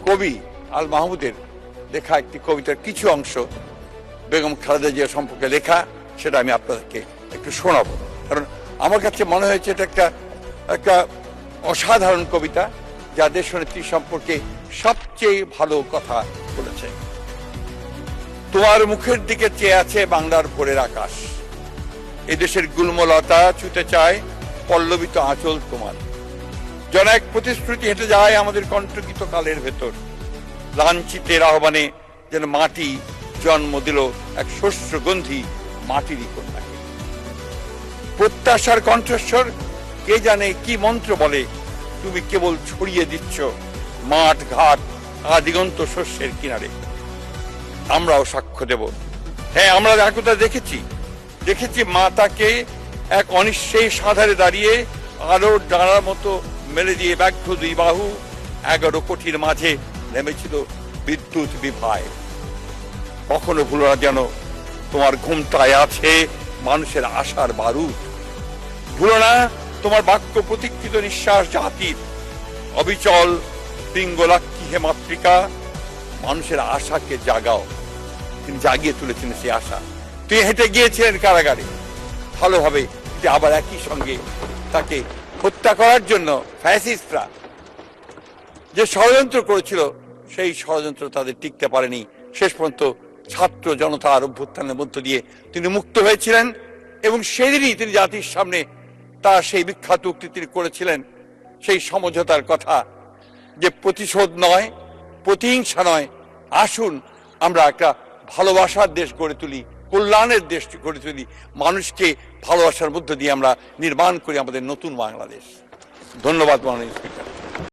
কবি আল মাহমুদের লেখা একটি কবিতার কিছু অংশ বেগম খালেদা জিয়া সম্পর্কে লেখা, সেটা আমি আপনাদেরকে একটু শোনাবো। কারণ আমার কাছে মনে হয়েছে এটা একটা অসাধারণ কবিতা, যা দেশনেত্রী সম্পর্কে সবচেয়ে ভালো কথা বলেছে। তোমার মুখের দিকে চেয়ে আছে বাংলার ভোরের আকাশ, এদেশের গুল্মলতা ছুটে চায় পল্লবিত আঁচল তোমার। যেন এক প্রতিশ্রুতি হেঁটে যায় আমাদের কণ্ঠকিত কালের ভেতর, লাঞ্ছিতের আহ্বানে যেন মাটি জন্ম দিল এক শস্যগন্ধি মাটিরই কন্যাকে। প্রত্যাশার কণ্ঠস্বর কে জানে কি মন্ত্র বলে, তুমি কেবল ছড়িয়ে দিচ্ছ মাঠ ঘাট আদিগন্ত শস্যের কিনারে। আমরাও সাক্ষ্য দেব, হ্যাঁ আমরা একথা দেখেছি মাতাকে এক অনিশ্চয়ই সাধারে দাঁড়িয়ে আলোর ডানার মতো মেলে দিয়ে ব্যাঘ্র দুই বাহু 11 কোটির মাঝে নেমেছিল বিদ্যুৎ বিভায়। কখনো ভুলো না যেন তোমার ঘুমটায় আছে মানুষের আশার বারুদ। ভুলো না তোমার বাক্য প্রতীক্ষিত নিঃশ্বাস জাতির অবিচল পিঙ্গলাক্ষী হে মাতৃকা, মানুষের আশাকে জাগাও। তিনি জাগিয়ে তুলেছেন সেই আশা। তিনি হেঁটে গিয়েছিলেন কারাগারে ভালোভাবে, আবার একই সঙ্গে তাকে হত্যা করার জন্য ফ্যাসিস্টরা যে ষড়যন্ত্র করেছিল, সেই ষড়যন্ত্র তাদের টিকতে পারেনি। শেষ পর্যন্ত ছাত্র জনতার অভ্যুত্থানের মধ্য দিয়ে তিনি মুক্ত হয়েছিলেন, এবং সেদিনই তিনি জাতির সামনে তার সেই বিখ্যাত উক্তি তিনি করেছিলেন, সেই সমঝোতার কথা, যে প্রতিশোধ নয়, প্রতিহিংসা নয়, আসুন আমরা একটা ভালোবাসার দেশ গড়ে তুলি, কল্যাণের দেশ গড়ে তুলি, মানুষকে ভালোবাসার মধ্য দিয়ে আমরা নির্মাণ করি আমাদের নতুন বাংলাদেশ। ধন্যবাদ মাননীয় স্পিকার।